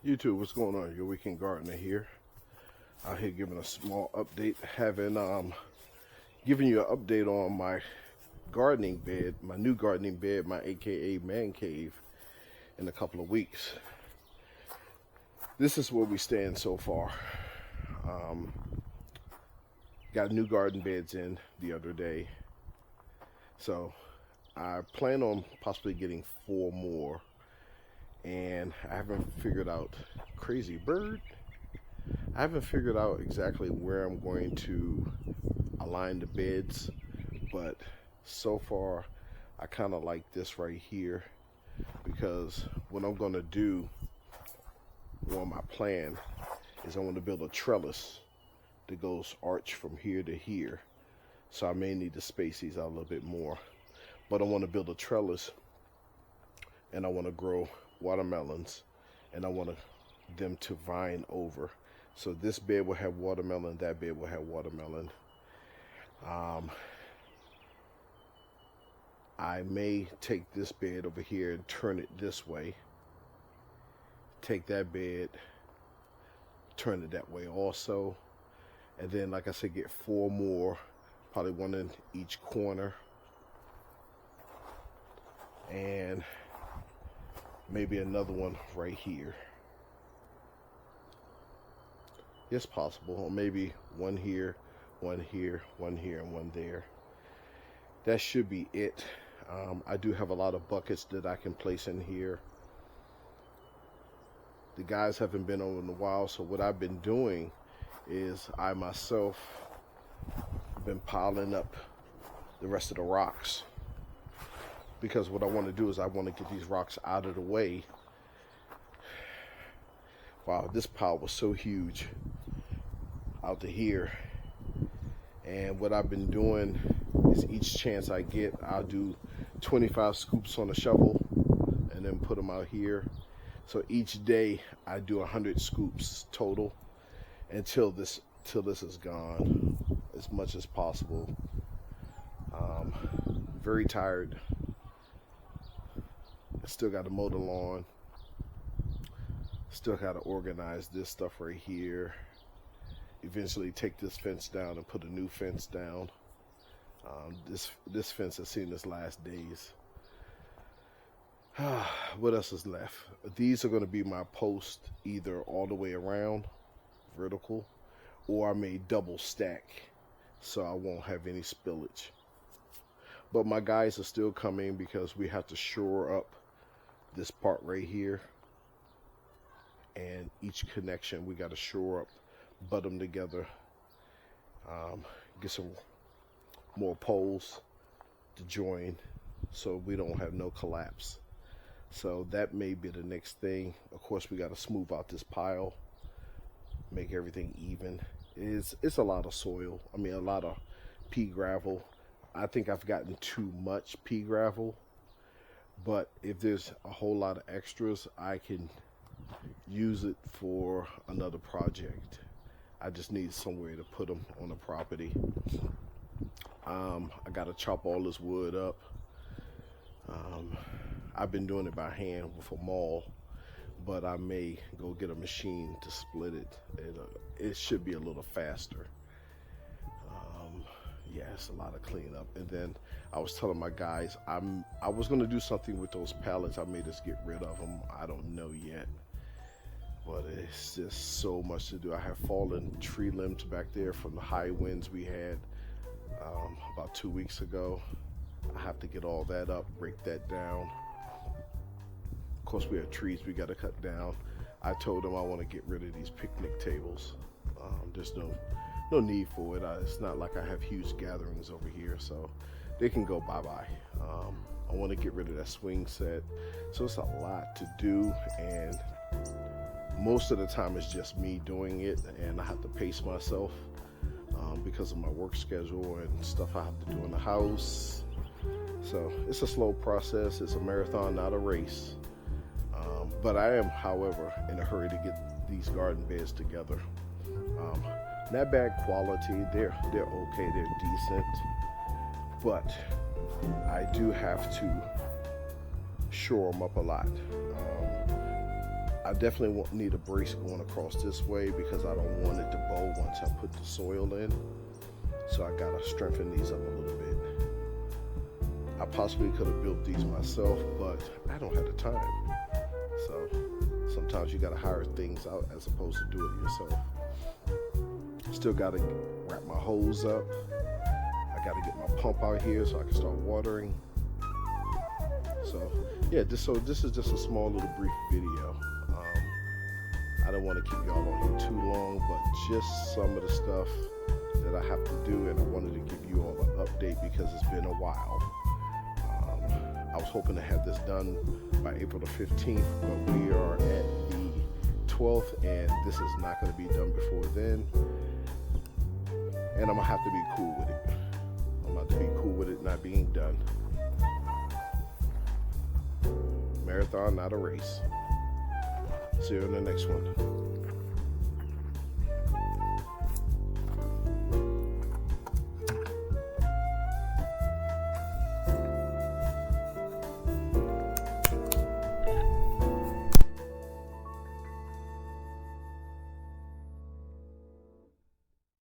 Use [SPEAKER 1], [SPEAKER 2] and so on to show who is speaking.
[SPEAKER 1] YouTube, what's going on? Your Weekend Gardner here. Out here giving a small update. Giving you an update on my gardening bed, my new gardening bed, my AKA man cave, in a couple of weeks. This is where we stand so far. Got new garden beds in the other day. So I plan on possibly getting 4 more. And I haven't figured out, crazy bird, I haven't figured out exactly where I'm going to align the beds, but so far I kind of like this right here, because what I'm going to do, well, my plan is I want to build a trellis that goes arch from here to here. So I may need to space these out a little bit more, but I want to build a trellis and I want to grow watermelons, and I want them to vine over. So this bed will have watermelon, that bed will have watermelon. I may take this bed over here and turn it this way. Take that bed, turn it that way also. And then, like I said, get 4 more, probably 1 in each corner. And maybe another one right here. It's possible. Or maybe 1 here, 1 here, 1 here, and 1 there. That should be it. I do have a lot of buckets that I can place in here. The guys haven't been over in a while, so what I've been doing is I myself have been piling up the rest of the rocks. Because what I want to do is I want to get these rocks out of the way. Wow, this pile was so huge out to here. And what I've been doing is each chance I get, I'll do 25 scoops on a shovel and then put them out here. So each day I do 100 scoops total until this is gone, as much as possible. Very tired. Still got to mow the lawn. Still got to organize this stuff right here. Eventually take this fence down and put a new fence down. This fence has seen its last days. What else is left? These are going to be my posts, either all the way around, vertical, or I may double stack so I won't have any spillage. But my guys are still coming because we have to shore up this part right here, and each connection we got to shore up, butt them together, get some more poles to join so we don't have no collapse. So that may be the next thing. Of course, we got to smooth out this pile, make everything even. It's a lot of soil, I mean a lot of pea gravel. I think I've gotten too much pea gravel. But if there's a whole lot of extras, I can use it for another project. I just need somewhere to put them on the property. I gotta chop all this wood up. I've been doing it by hand with a maul, but I may go get a machine to split it. It should be a little faster. Yeah, it's a lot of cleanup. And then I was telling my guys I was going to do something with those pallets. I may just get rid of them. I don't know yet. But it's just so much to do. I have fallen tree limbs back there from the high winds we had about 2 weeks ago. I have to get all that up, break that down. Of course, we have trees we got to cut down. I told them I want to get rid of these picnic tables. There's no need for it. It's not like I have huge gatherings over here, so they can go bye-bye. I want to get rid of that swing set. So it's a lot to do, and most of the time it's just me doing it, and I have to pace myself because of my work schedule and stuff I have to do in the house. So it's a slow process. It's a marathon, not a race. But I am, however, in a hurry to get these garden beds together. Not bad quality, they're okay, they're decent, but I do have to shore them up a lot. I definitely won't need a brace going across this way because I don't want it to bow once I put the soil in. So I gotta strengthen these up a little bit. I possibly could have built these myself, but I don't have the time. So sometimes you gotta hire things out as opposed to do it yourself. Still gotta wrap my hose up. I gotta get my pump out here so I can start watering. So yeah, this is just a small little brief video. I don't want to keep y'all on here too long, but just some of the stuff that I have to do, and I wanted to give you all an update because it's been a while. I was hoping to have this done by April the 15th, but we are at the 12th, and this is not going to be done before then. And I'm going to have to be cool with it. I'm about to be cool with it not being done. Marathon, not a race. See you in the next one.